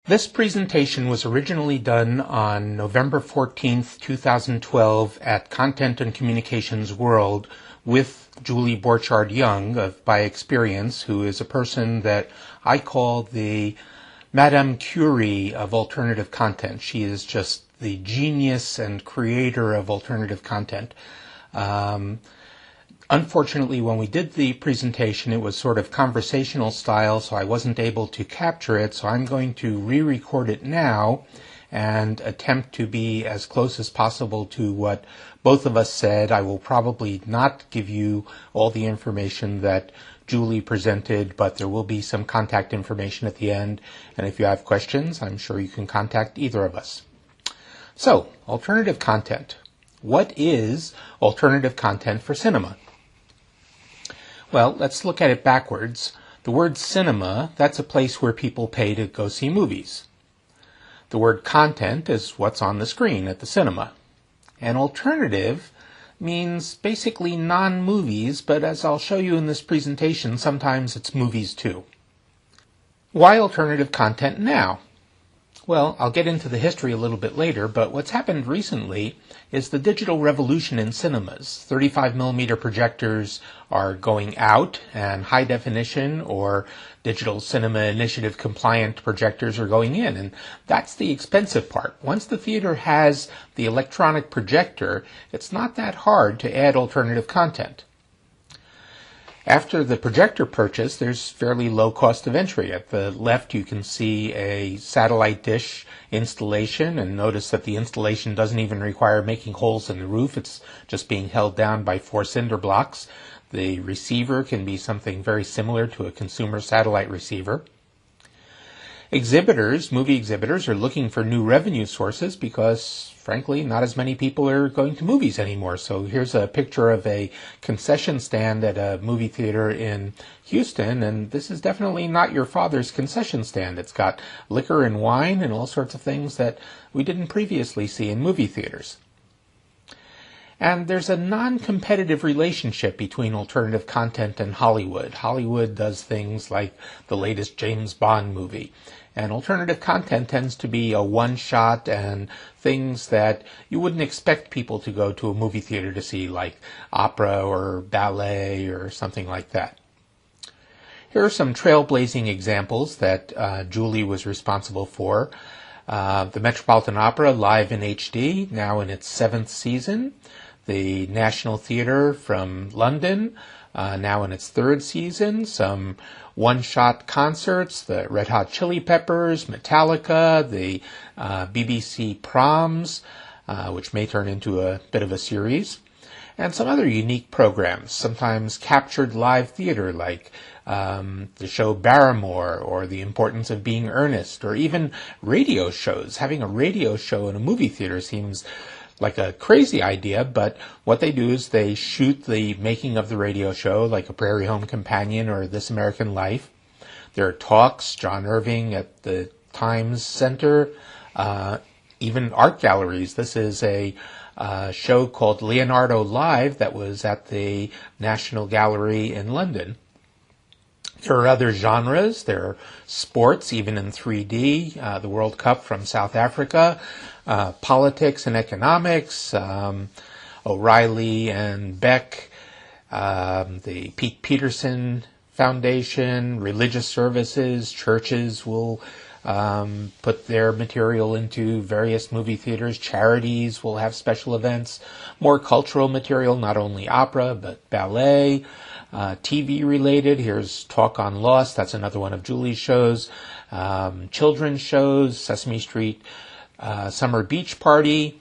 This presentation was originally done on November 14th, 2012 at Content and Communications World with Julie Borchard-Young of By Experience, who is a person that I call the Madame Curie of alternative content. She is just the genius and creator of alternative content. Unfortunately, when we did the presentation, it was sort of conversational style, so I wasn't able to capture it, so I'm going to re-record it now and attempt to be as close as possible to what both of us said. I will probably not give you all the information that Julie presented, but there will be some contact information at the end, and if you have questions, I'm sure you can contact either of us. So, alternative content. What is alternative content for cinema? Well, let's look at it backwards. The word cinema, that's a place where people pay to go see movies. The word content is what's on the screen at the cinema. And alternative means basically non-movies, but as I'll show you in this presentation, sometimes it's movies too. Why alternative content now? Well, I'll get into the history a little bit later, but what's happened recently is the digital revolution in cinemas. 35mm projectors are going out, and high definition or digital cinema initiative compliant projectors are going in, and that's the expensive part. Once the theater has the electronic projector, it's not that hard to add alternative content. After the projector purchase, there's fairly low cost of entry. At the left, you can see a satellite dish installation, and notice that the installation doesn't even require making holes in the roof. It's just being held down by 4 cinder blocks. The receiver can be something very similar to a consumer satellite receiver. Exhibitors, movie exhibitors, are looking for new revenue sources because, frankly, not as many people are going to movies anymore. So here's a picture of a concession stand at a movie theater in Houston, and this is definitely not your father's concession stand. It's got liquor and wine and all sorts of things that we didn't previously see in movie theaters. And there's a non-competitive relationship between alternative content and Hollywood. Hollywood does things like the latest James Bond movie. And alternative content tends to be a one-shot and things that you wouldn't expect people to go to a movie theater to see, like opera or ballet or something like that. Here are some trailblazing examples that Julie was responsible for. The Metropolitan Opera live in HD, now in its 7th season. The National Theatre from London, now in its 3rd season. Some one-shot concerts, the Red Hot Chili Peppers, Metallica, the BBC Proms, which may turn into a bit of a series, and some other unique programs, sometimes captured live theater like the show Barrymore or The Importance of Being Earnest, or even radio shows. Having a radio show in a movie theater seems like a crazy idea, but what they do is they shoot the making of the radio show, like A Prairie Home Companion or This American Life. There are talks, John Irving at the Times Center, even art galleries. This is a show called Leonardo Live that was at the National Gallery in London. There are other genres. There are sports, even in 3D, the World Cup from South Africa, politics and economics, O'Reilly and Beck, the Pete Peterson Foundation, religious services. Churches will put their material into various movie theaters. Charities will have special events. More cultural material, not only opera, but ballet. TV related, here's Talk on Lost, that's another one of Julie's shows. Children's shows, Sesame Street Summer Beach Party.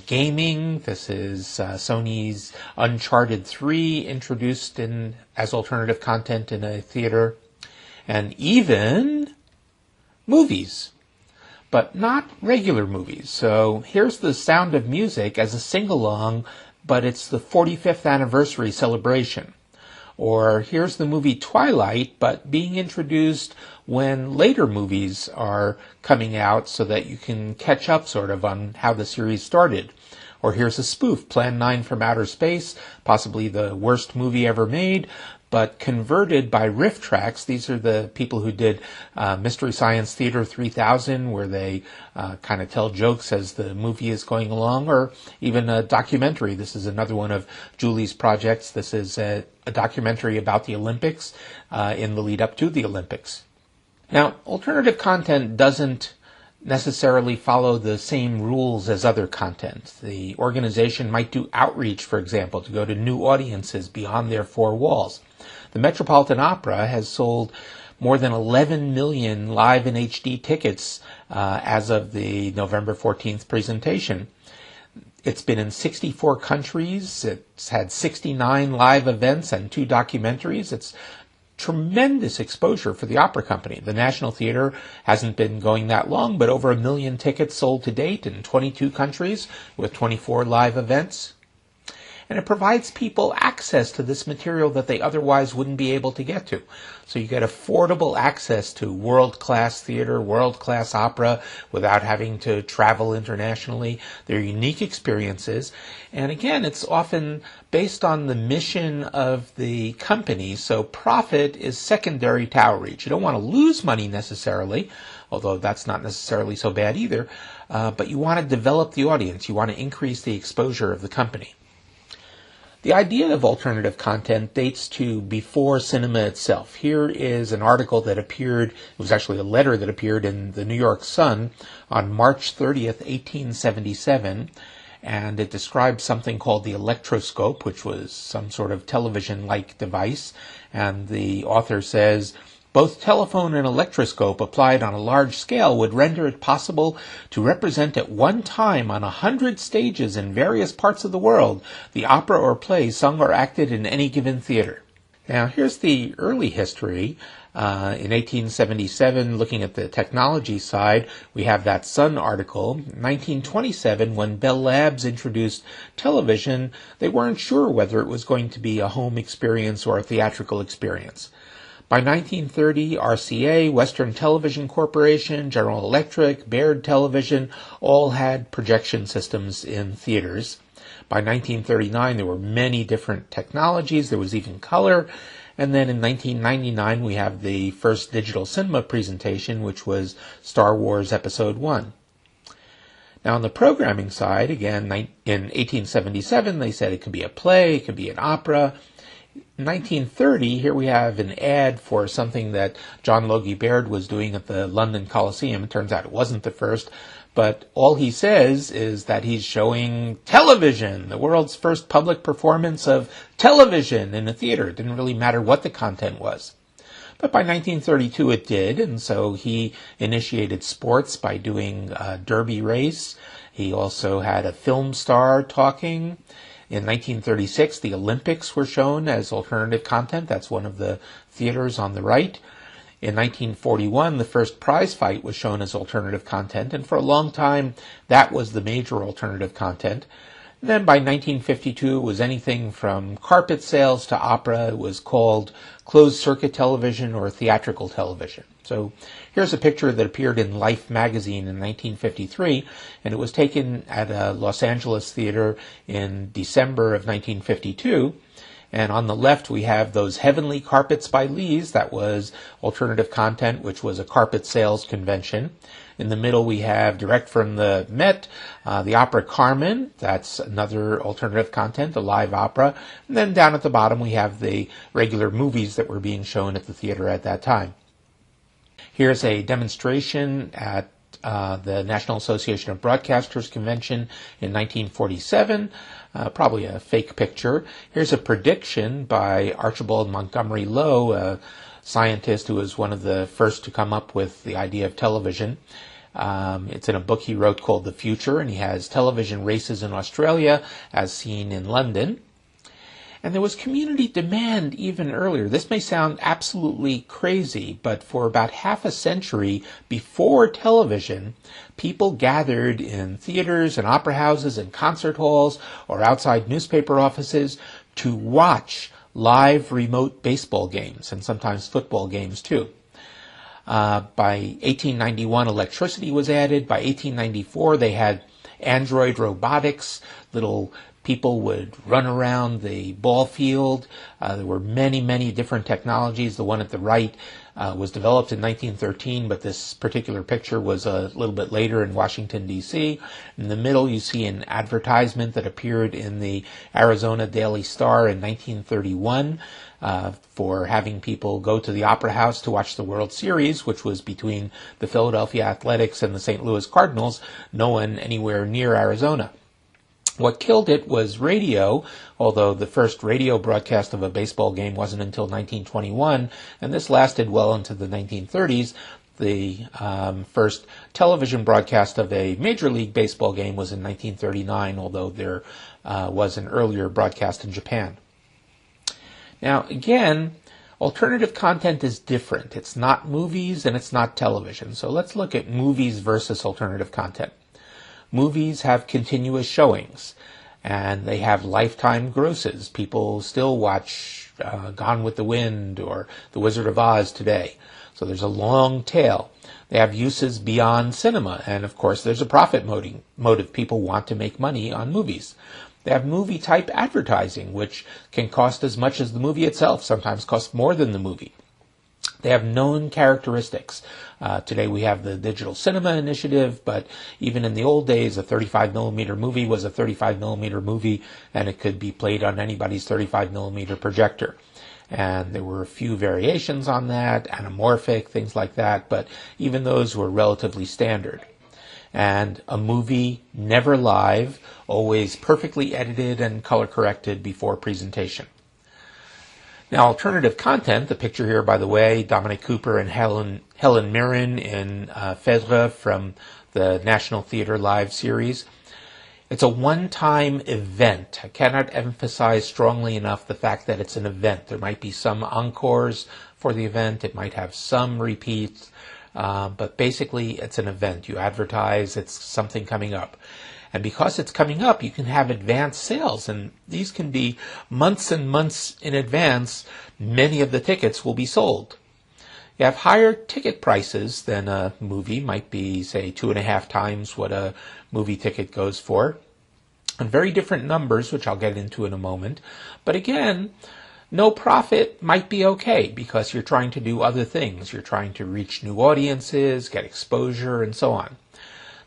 Gaming, this is Sony's Uncharted 3 introduced as alternative content in a theater. And even movies, but not regular movies. So here's The Sound of Music as a sing-along, but it's the 45th anniversary celebration. Or here's the movie Twilight, but being introduced when later movies are coming out so that you can catch up sort of on how the series started. Or here's a spoof, Plan 9 from Outer Space, possibly the worst movie ever made, but converted by riff tracks. These are the people who did Mystery Science Theater 3000, where they kind of tell jokes as the movie is going along, or even a documentary. This is another one of Julie's projects. This is a documentary about the Olympics in the lead up to the Olympics. Now, alternative content doesn't necessarily follow the same rules as other content. The organization might do outreach, for example, to go to new audiences beyond their four walls. The Metropolitan Opera has sold more than 11 million live and HD tickets as of the November 14th presentation. It's been in 64 countries. It's had 69 live events and 2 documentaries. It's tremendous exposure for the opera company. The National Theater hasn't been going that long, but over 1 million tickets sold to date in 22 countries with 24 live events. And it provides people access to this material that they otherwise wouldn't be able to get to. So you get affordable access to world-class theater, world-class opera without having to travel internationally. They're unique experiences. And again, it's often based on the mission of the company. So profit is secondary to outreach. You don't want to lose money necessarily, although that's not necessarily so bad either. But you want to develop the audience. You want to increase the exposure of the company. The idea of alternative content dates to before cinema itself. Here is an article that appeared, it was actually a letter that appeared in the New York Sun on March 30th, 1877, and it described something called the electroscope, which was some sort of television-like device, and the author says, both telephone and electroscope applied on a large scale would render it possible to represent at one time on 100 stages in various parts of the world the opera or play sung or acted in any given theater. Now, here's the early history. In 1877, looking at the technology side, we have that Sun article. In 1927, when Bell Labs introduced television, they weren't sure whether it was going to be a home experience or a theatrical experience. By 1930, RCA, Western Television Corporation, General Electric, Baird Television all had projection systems in theaters. By 1939, there were many different technologies. There was even color. And then in 1999, we have the first digital cinema presentation, which was Star Wars Episode 1. Now, on the programming side, again, in 1877, they said it could be a play, it could be an opera. In 1930, here we have an ad for something that John Logie Baird was doing at the London Coliseum. It turns out it wasn't the first, but all he says is that he's showing television, the world's first public performance of television in a theater. It didn't really matter what the content was. But by 1932 it did, and so he initiated sports by doing a derby race. He also had a film star talking. In 1936, the Olympics were shown as alternative content. That's one of the theaters on the right. In 1941, the first prize fight was shown as alternative content, and for a long time, that was the major alternative content. And then by 1952, it was anything from carpet sales to opera. It was called closed-circuit television or theatrical television. So here's a picture that appeared in Life magazine in 1953, and it was taken at a Los Angeles theater in December of 1952. And on the left, we have those Heavenly Carpets by Lee's. That was alternative content, which was a carpet sales convention. In the middle, we have direct from the Met, the opera Carmen. That's another alternative content, a live opera. And then down at the bottom, we have the regular movies that were being shown at the theater at that time. Here's a demonstration at the National Association of Broadcasters convention in 1947. Probably a fake picture. Here's a prediction by Archibald Montgomery Lowe, a scientist who was one of the first to come up with the idea of television. It's in a book he wrote called The Future, and he has television races in Australia as seen in London. And there was community demand even earlier. This may sound absolutely crazy, but for about half a century before television, people gathered in theaters and opera houses and concert halls or outside newspaper offices to watch live remote baseball games and sometimes football games too. By 1891, electricity was added. By 1894, they had android robotics. Little people would run around the ball field. There were many, many different technologies. The one at the right was developed in 1913, but this particular picture was a little bit later in Washington, D.C. In the middle, you see an advertisement that appeared in the Arizona Daily Star in 1931 for having people go to the Opera House to watch the World Series, which was between the Philadelphia Athletics and the St. Louis Cardinals, no one anywhere near Arizona. What killed it was radio, although the first radio broadcast of a baseball game wasn't until 1921, and this lasted well into the 1930s. The first television broadcast of a Major League Baseball game was in 1939, although there was an earlier broadcast in Japan. Now, again, alternative content is different. It's not movies and it's not television. So let's look at movies versus alternative content. Movies have continuous showings, and they have lifetime grosses. People still watch Gone with the Wind or The Wizard of Oz today. So there's a long tail. They have uses beyond cinema, and of course there's a profit motive. People want to make money on movies. They have movie-type advertising, which can cost as much as the movie itself, sometimes costs more than the movie. They have known characteristics. Today we have the Digital Cinema Initiative, but even in the old days, a 35mm movie was a 35mm movie, and it could be played on anybody's 35mm projector. And there were a few variations on that, anamorphic, things like that, but even those were relatively standard. And a movie, never live, always perfectly edited and color-corrected before presentation. Now, alternative content, the picture here, by the way, Dominic Cooper and Helen Mirren in Phèdre from the National Theatre Live series. It's a one-time event. I cannot emphasize strongly enough the fact that it's an event. There might be some encores for the event. It might have some repeats. But basically, it's an event. You advertise, it's something coming up. And because it's coming up, you can have advanced sales, and these can be months and months in advance. Many of the tickets will be sold. You have higher ticket prices than a movie, might be, say, 2.5 times what a movie ticket goes for. And very different numbers, which I'll get into in a moment. But again, no profit might be okay because you're trying to do other things. You're trying to reach new audiences, get exposure, and so on.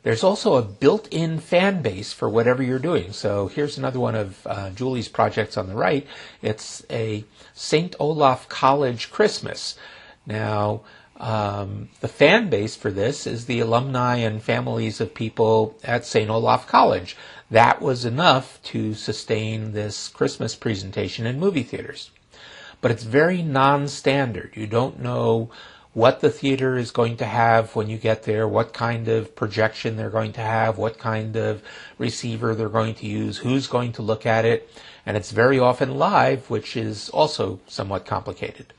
There's also a built-in fan base for whatever you're doing. So here's another one of Julie's projects on the right. It's a St. Olaf College Christmas. Now, the fan base for this is the alumni and families of people at St. Olaf College. That was enough to sustain this Christmas presentation in movie theaters. But it's very non-standard. You don't know what the theater is going to have when you get there, what kind of projection they're going to have, what kind of receiver they're going to use, who's going to look at it, and it's very often live, which is also somewhat complicated.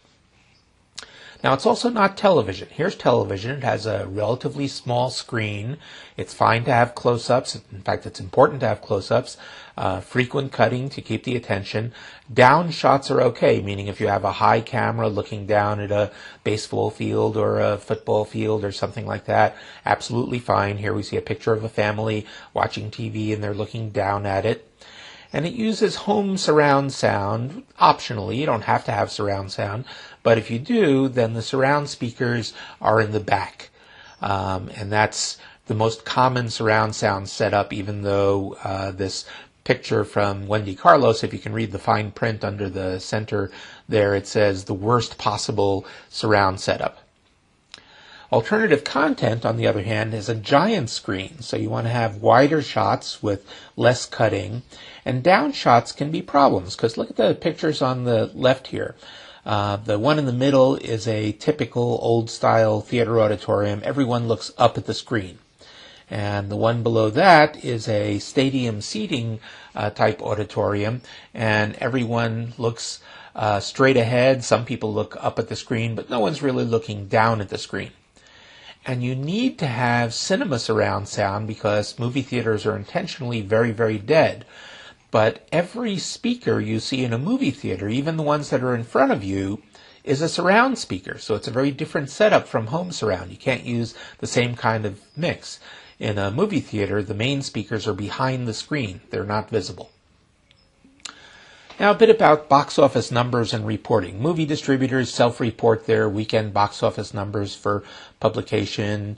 Now, it's also not television. Here's television. It has a relatively small screen. It's fine to have close-ups. In fact, it's important to have close-ups. Frequent cutting to keep the attention. Down shots are okay, meaning if you have a high camera looking down at a baseball field or a football field or something like that, absolutely fine. Here we see a picture of a family watching TV and they're looking down at it. And it uses home surround sound, optionally. You don't have to have surround sound, but if you do, then the surround speakers are in the back. And that's the most common surround sound setup, even though this picture from Wendy Carlos, if you can read the fine print under the center there, it says the worst possible surround setup. Alternative content, on the other hand, is a giant screen, so you want to have wider shots with less cutting, and down shots can be problems, because look at the pictures on the left here. The one in the middle is a typical old-style theater auditorium. Everyone looks up at the screen. And the one below that is a stadium seating type auditorium, and everyone looks straight ahead. Some people look up at the screen, but no one's really looking down at the screen. And you need to have cinema surround sound because movie theaters are intentionally very, very dead. But every speaker you see in a movie theater, even the ones that are in front of you, is a surround speaker. So it's a very different setup from home surround. You can't use the same kind of mix. In a movie theater, the main speakers are behind the screen. They're not visible. Now, a bit about box office numbers and reporting. Movie distributors self-report their weekend box office numbers for publication.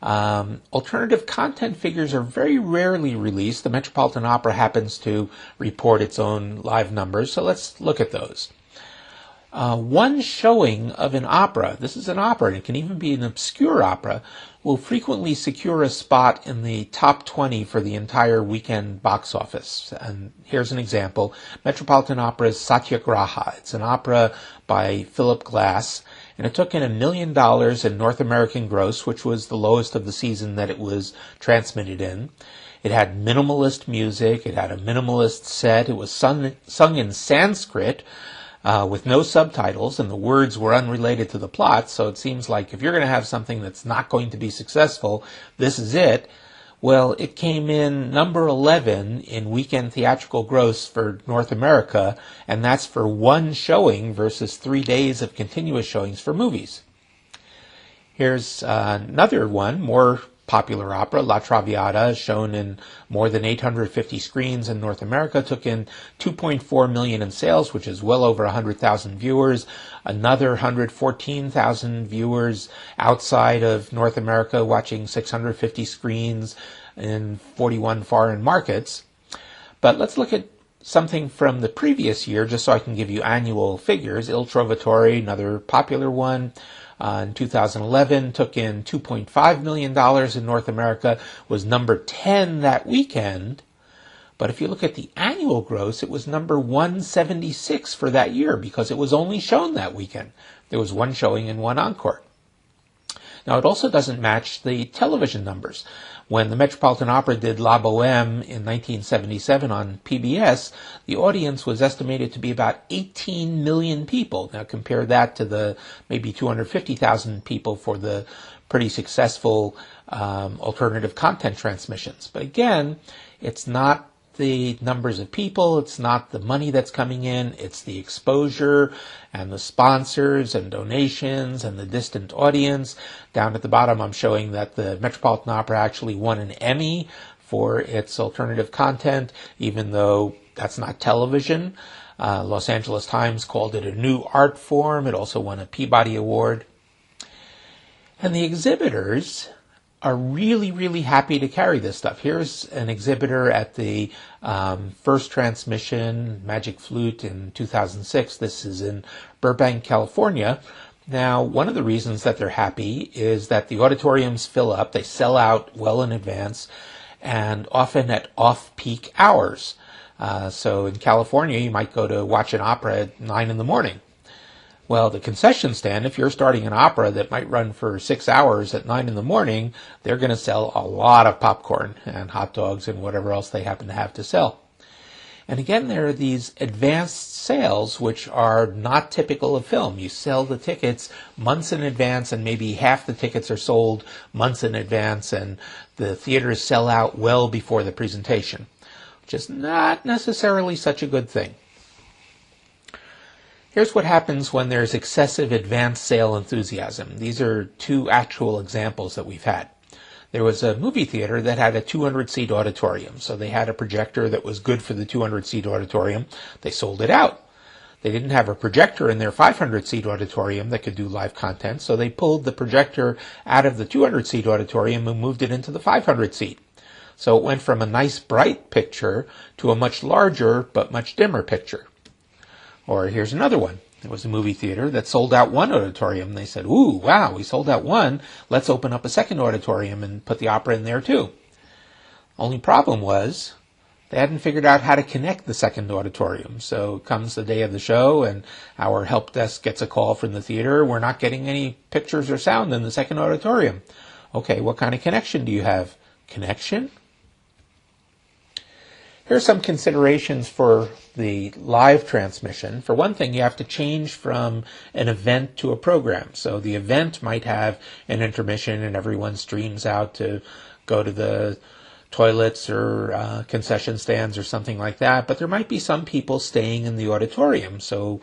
Alternative content figures are very rarely released. The Metropolitan Opera happens to report its own live numbers, so let's look at those. One showing of an opera, this is an opera, and it can even be an obscure opera, will frequently secure a spot in the top 20 for the entire weekend box office. And here's an example. Metropolitan Opera's Satyagraha. It's an opera by Philip Glass, and it took in $1 million in North American gross, which was the lowest of the season that it was transmitted in. It had minimalist music. It had a minimalist set. It was sung in Sanskrit, with no subtitles, and the words were unrelated to the plot, so it seems like if you're going to have something that's not going to be successful, this is it. Well, it came in number 11 in weekend theatrical gross for North America, and that's for one showing versus 3 days of continuous showings for movies. Here's another one, more popular opera, La Traviata, shown in more than 850 screens in North America, took in $2.4 million in sales, which is well over 100,000 viewers. Another 114,000 viewers outside of North America watching 650 screens in 41 foreign markets. But let's look at something from the previous year, just so I can give you annual figures. Il Trovatore, another popular one, in 2011, took in $2.5 million in North America, was number 10 that weekend. But if you look at the annual gross, it was number 176 for that year because it was only shown that weekend. There was one showing and one encore. Now, it also doesn't match the television numbers. When the Metropolitan Opera did La Boheme in 1977 on PBS, the audience was estimated to be about 18 million people. Now compare that to the maybe 250,000 people for the pretty successful alternative content transmissions. But again, it's not the numbers of people, it's not the money that's coming in, it's the exposure and the sponsors and donations and the distant audience. Down at the bottom, I'm showing that the Metropolitan Opera actually won an Emmy for its alternative content, even though that's not television. Los Angeles Times called it a new art form. It also won a Peabody Award. And the exhibitors are really, really happy to carry this stuff. Here's an exhibitor at the first transmission, Magic Flute, in 2006. This is in Burbank, California. Now, one of the reasons that they're happy is that the auditoriums fill up. They sell out well in advance and often at off-peak hours. So in California, you might go to watch an opera at 9 in the morning. Well, the concession stand, if you're starting an opera that might run for 6 hours at 9 in the morning, they're going to sell a lot of popcorn and hot dogs and whatever else they happen to have to sell. And again, there are these advanced sales which are not typical of film. You sell the tickets months in advance, and maybe half the tickets are sold months in advance, and the theaters sell out well before the presentation, which is not necessarily such a good thing. Here's what happens when there's excessive advance sale enthusiasm. These are two actual examples that we've had. There was a movie theater that had a 200-seat auditorium, so they had a projector that was good for the 200-seat auditorium. They sold it out. They didn't have a projector in their 500-seat auditorium that could do live content, so they pulled the projector out of the 200-seat auditorium and moved it into the 500-seat. So it went from a nice bright picture to a much larger but much dimmer picture. Or here's another one. There was a movie theater that sold out one auditorium. They said, ooh, wow, we sold out one. Let's open up a second auditorium and put the opera in there too. Only problem was they hadn't figured out how to connect the second auditorium. So comes the day of the show and our help desk gets a call from the theater. We're not getting any pictures or sound in the second auditorium. Okay, what kind of connection do you have? Connection? Here are some considerations for the live transmission. For one thing, you have to change from an event to a program. So the event might have an intermission and everyone streams out to go to the toilets or concession stands or something like that. But there might be some people staying in the auditorium. So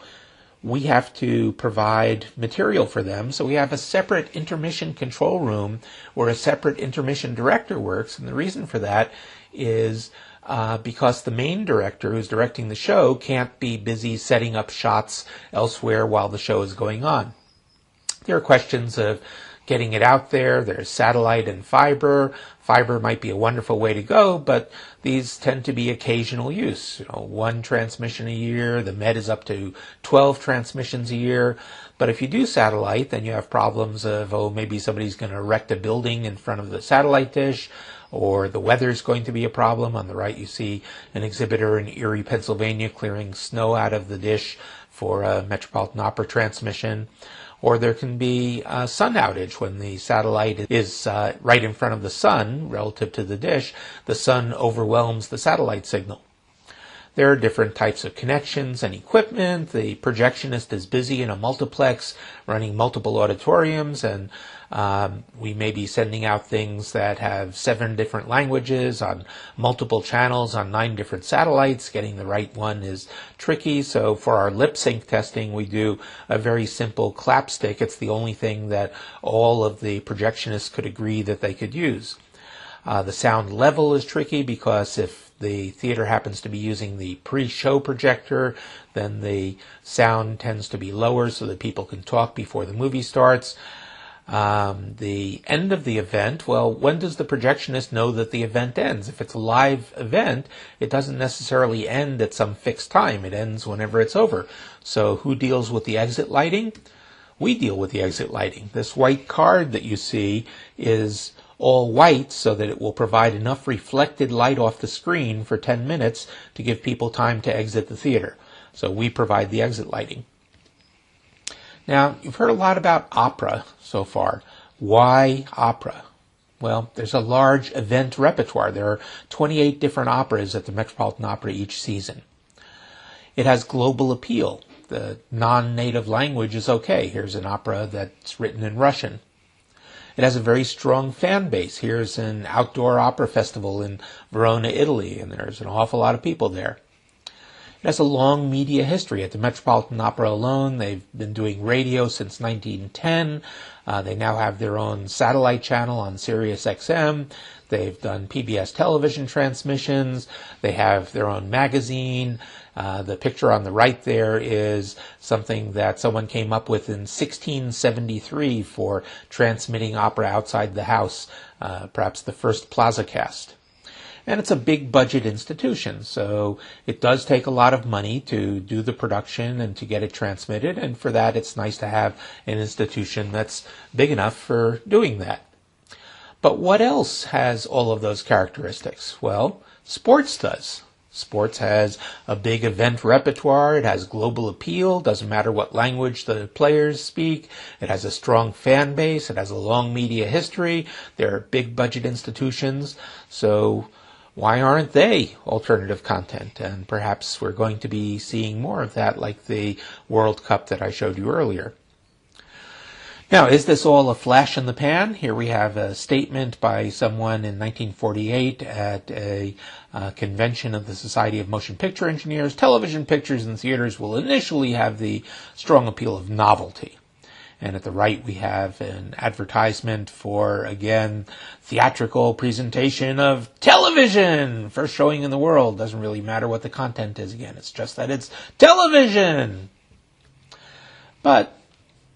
we have to provide material for them. So we have a separate intermission control room where a separate intermission director works. And the reason for that is because the main director who's directing the show can't be busy setting up shots elsewhere while the show is going on. There are questions of getting it out there. There's satellite and fiber. Fiber might be a wonderful way to go, but these tend to be occasional use. One transmission a year. The Met is up to 12 transmissions a year. But if you do satellite, then you have problems of, maybe somebody's going to erect a building in front of the satellite dish, or the weather's going to be a problem. On the right, you see an exhibitor in Erie, Pennsylvania, clearing snow out of the dish for a Metropolitan Opera transmission. Or there can be a sun outage when the satellite is right in front of the sun relative to the dish. The sun overwhelms the satellite signal. There are different types of connections and equipment. The projectionist is busy in a multiplex running multiple auditoriums, and we may be sending out things that have 7 different languages on multiple channels on 9 different satellites. Getting the right one is tricky. So for our lip sync testing, we do a very simple clapstick. It's the only thing that all of the projectionists could agree that they could use. The sound level is tricky because if the theater happens to be using the pre-show projector, then the sound tends to be lower so that people can talk before the movie starts. The end of the event, well, when does the projectionist know that the event ends? If it's a live event, it doesn't necessarily end at some fixed time. It ends whenever it's over. So who deals with the exit lighting? We deal with the exit lighting. This white card that you see is all white so that it will provide enough reflected light off the screen for 10 minutes to give people time to exit the theater. So we provide the exit lighting. Now, you've heard a lot about opera so far. Why opera? Well, there's a large event repertoire. There are 28 different operas at the Metropolitan Opera each season. It has global appeal. The non-native language is okay. Here's an opera that's written in Russian. It has a very strong fan base. Here's an outdoor opera festival in Verona, Italy, and there's an awful lot of people there. It has a long media history. At the Metropolitan Opera alone, they've been doing radio since 1910. They now have their own satellite channel on Sirius XM. They've done PBS television transmissions. They have their own magazine. The picture on the right there is something that someone came up with in 1673 for transmitting opera outside the house, perhaps the first plaza cast. And it's a big budget institution, so it does take a lot of money to do the production and to get it transmitted, and for that it's nice to have an institution that's big enough for doing that. But what else has all of those characteristics? Well, sports does. Sports has a big event repertoire. It has global appeal. Doesn't matter what language the players speak. It has a strong fan base. It has a long media history. They're big budget institutions. So why aren't they alternative content? And perhaps we're going to be seeing more of that, like the World Cup that I showed you earlier. Now, is this all a flash in the pan? Here we have a statement by someone in 1948 at a convention of the Society of Motion Picture Engineers. Television pictures in theaters will initially have the strong appeal of novelty. And at the right we have an advertisement for, again, theatrical presentation of television. First showing in the world. Doesn't really matter what the content is, again. It's just that it's television. But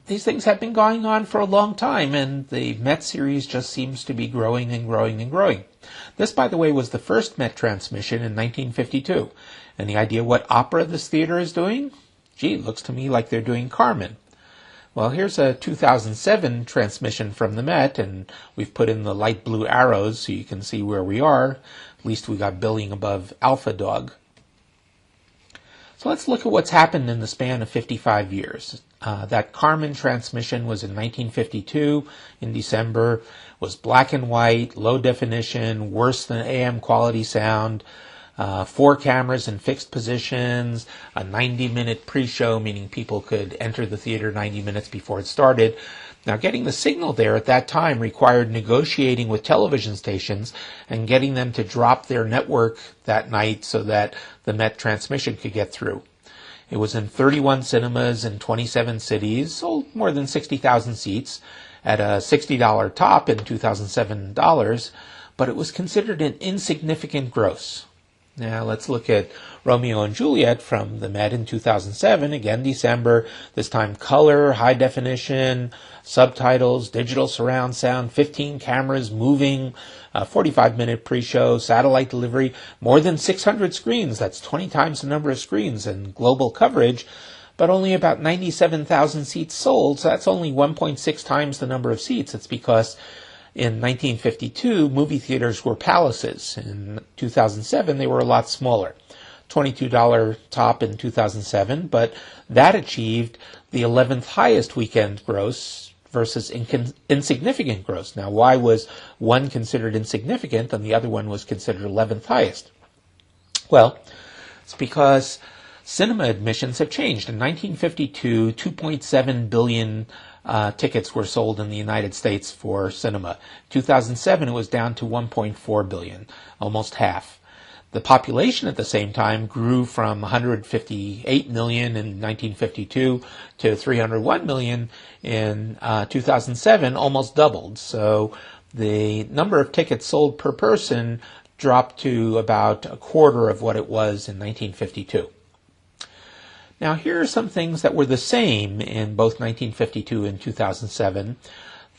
these things have been going on for a long time, and the Met series just seems to be growing and growing and growing. This, by the way, was the first Met transmission in 1952. Any idea what opera this theater is doing? Gee, it looks to me like they're doing Carmen. Well, here's a 2007 transmission from the Met, and we've put in the light blue arrows so you can see where we are. At least we got billing above Alpha Dog. So let's look at what's happened in the span of 55 years. That Carmen transmission was in 1952 in December, was black and white, low definition, worse than AM quality sound, 4 cameras in fixed positions, a 90-minute pre-show, meaning people could enter the theater 90 minutes before it started. Now, getting the signal there at that time required negotiating with television stations and getting them to drop their network that night so that the Met transmission could get through. It was in 31 cinemas in 27 cities, sold more than 60,000 seats at a $60 top in 2007 dollars, but it was considered an insignificant gross. Now let's look at Romeo and Juliet from the Met in 2007, again December, this time color, high definition, subtitles, digital surround sound, 15 cameras moving, 45-minute pre-show, satellite delivery, more than 600 screens, that's 20 times the number of screens, and global coverage, but only about 97,000 seats sold, so that's only 1.6 times the number of seats. It's because in 1952, movie theaters were palaces. In 2007, they were a lot smaller. $22 top in 2007, but that achieved the 11th highest weekend gross versus insignificant gross. Now, why was one considered insignificant and the other one was considered 11th highest? Well, it's because cinema admissions have changed. In 1952, 2.7 billion tickets were sold in the United States for cinema. 2007, it was down to 1.4 billion, almost half. The population at the same time grew from 158 million in 1952 to 301 million in 2007, almost doubled. So the number of tickets sold per person dropped to about a quarter of what it was in 1952. Now, here are some things that were the same in both 1952 and 2007.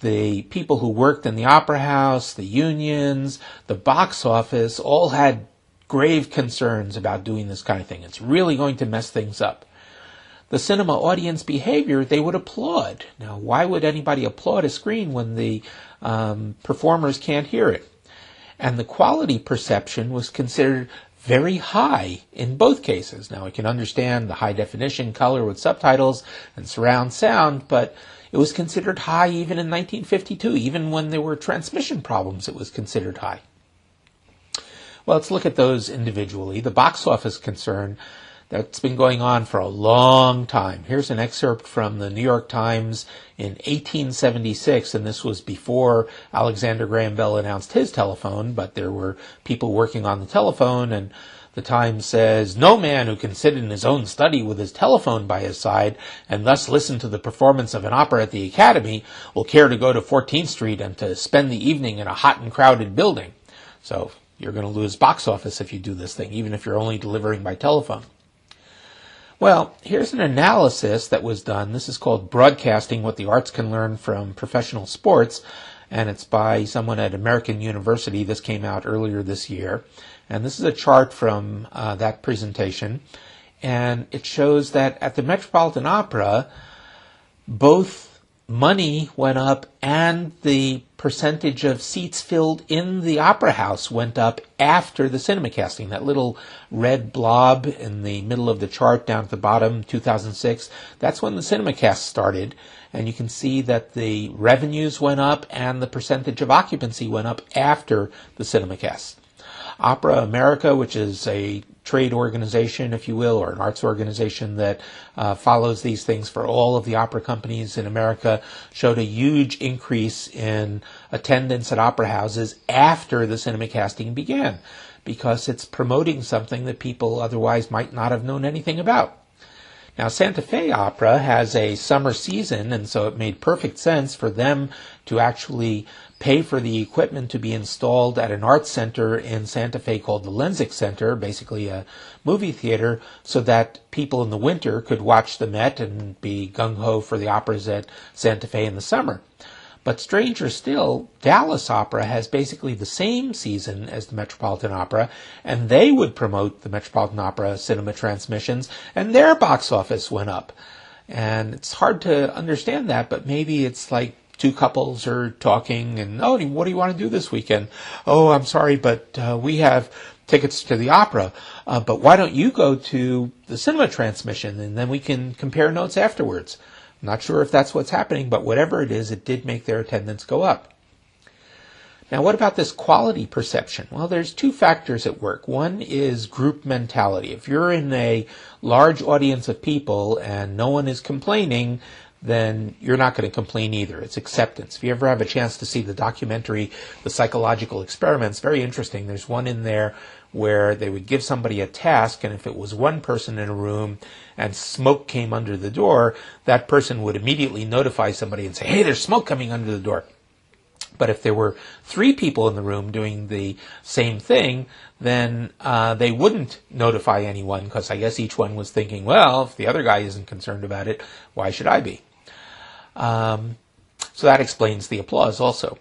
The people who worked in the opera house, the unions, the box office, all had grave concerns about doing this kind of thing. It's really going to mess things up. The cinema audience behavior, they would applaud. Now, why would anybody applaud a screen when the performers can't hear it? And the quality perception was considered very high in both cases. Now, I can understand the high definition color with subtitles and surround sound, but it was considered high even in 1952. Even when there were transmission problems, it was considered high. Well, let's look at those individually. The box office concern, that's been going on for a long time. Here's an excerpt from the New York Times in 1876, and this was before Alexander Graham Bell announced his telephone, but there were people working on the telephone, and the Times says, "No man who can sit in his own study with his telephone by his side and thus listen to the performance of an opera at the Academy will care to go to 14th Street and to spend the evening in a hot and crowded building." So you're going to lose box office if you do this thing, even if you're only delivering by telephone. Well, here's an analysis that was done. This is called Broadcasting: What the Arts Can Learn from Professional Sports, and it's by someone at American University. This came out earlier this year. And this is a chart from that presentation, and it shows that at the Metropolitan Opera, both money went up and the percentage of seats filled in the opera house went up after the cinema casting. That little red blob in the middle of the chart down at the bottom, 2006, that's when the cinema cast started. And you can see that the revenues went up and the percentage of occupancy went up after the cinema cast. Opera America, which is a trade organization, if you will, or an arts organization that follows these things for all of the opera companies in America, showed a huge increase in attendance at opera houses after the cinema casting began, because it's promoting something that people otherwise might not have known anything about. Now, Santa Fe Opera has a summer season, and so it made perfect sense for them to actually pay for the equipment to be installed at an arts center in Santa Fe called the Lenzik Center, basically a movie theater, so that people in the winter could watch the Met and be gung-ho for the operas at Santa Fe in the summer. But stranger still, Dallas Opera has basically the same season as the Metropolitan Opera, and they would promote the Metropolitan Opera cinema transmissions, and their box office went up. And it's hard to understand that, but maybe it's like two couples are talking, and, "Oh, what do you want to do this weekend?" "Oh, I'm sorry, but we have tickets to the opera, but why don't you go to the cinema transmission, and then we can compare notes afterwards." I'm not sure if that's what's happening, but whatever it is, it did make their attendance go up. Now, what about this quality perception? Well, there's two factors at work. One is group mentality. If you're in a large audience of people and no one is complaining, then you're not going to complain either. It's acceptance. If you ever have a chance to see the documentary, The Psychological Experiments, very interesting. There's one in there where they would give somebody a task, and if it was one person in a room and smoke came under the door, that person would immediately notify somebody and say, hey, there's smoke coming under the door. But if there were 3 people in the room doing the same thing, then they wouldn't notify anyone, because I guess each one was thinking, well, if the other guy isn't concerned about it, why should I be? So that explains the applause also.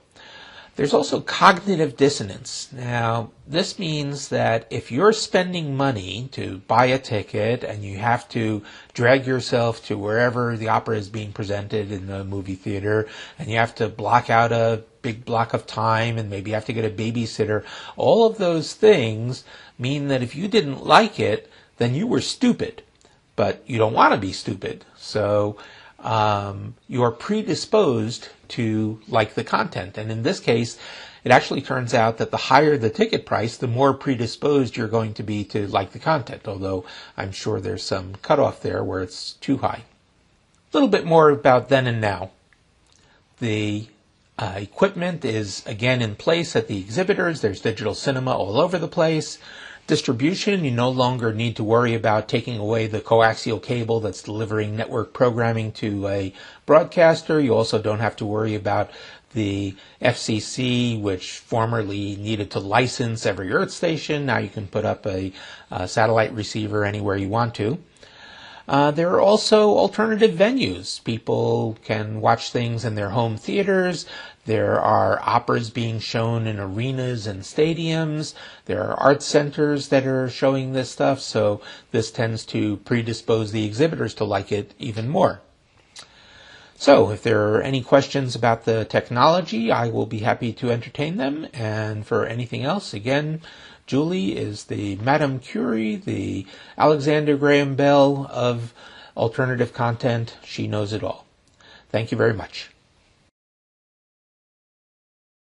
There's also cognitive dissonance. Now, this means that if you're spending money to buy a ticket and you have to drag yourself to wherever the opera is being presented in the movie theater, and you have to block out a big block of time and maybe you have to get a babysitter, all of those things mean that if you didn't like it, then you were stupid. But you don't want to be stupid. So you're predisposed to like the content. And in this case, it actually turns out that the higher the ticket price, the more predisposed you're going to be to like the content, although I'm sure there's some cutoff there where it's too high. A little bit more about then and now. The equipment is again in place at the exhibitors. There's digital cinema all over the place. Distribution, you no longer need to worry about taking away the coaxial cable that's delivering network programming to a broadcaster. You also don't have to worry about the FCC, which formerly needed to license every Earth station. Now you can put up a satellite receiver anywhere you want to. There are also alternative venues. People can watch things in their home theaters. There are operas being shown in arenas and stadiums. There are art centers that are showing this stuff, so this tends to predispose the exhibitors to like it even more. So, if there are any questions about the technology, I will be happy to entertain them. And for anything else, again, Julie is the Madame Curie, the Alexander Graham Bell of alternative content. She knows it all. Thank you very much.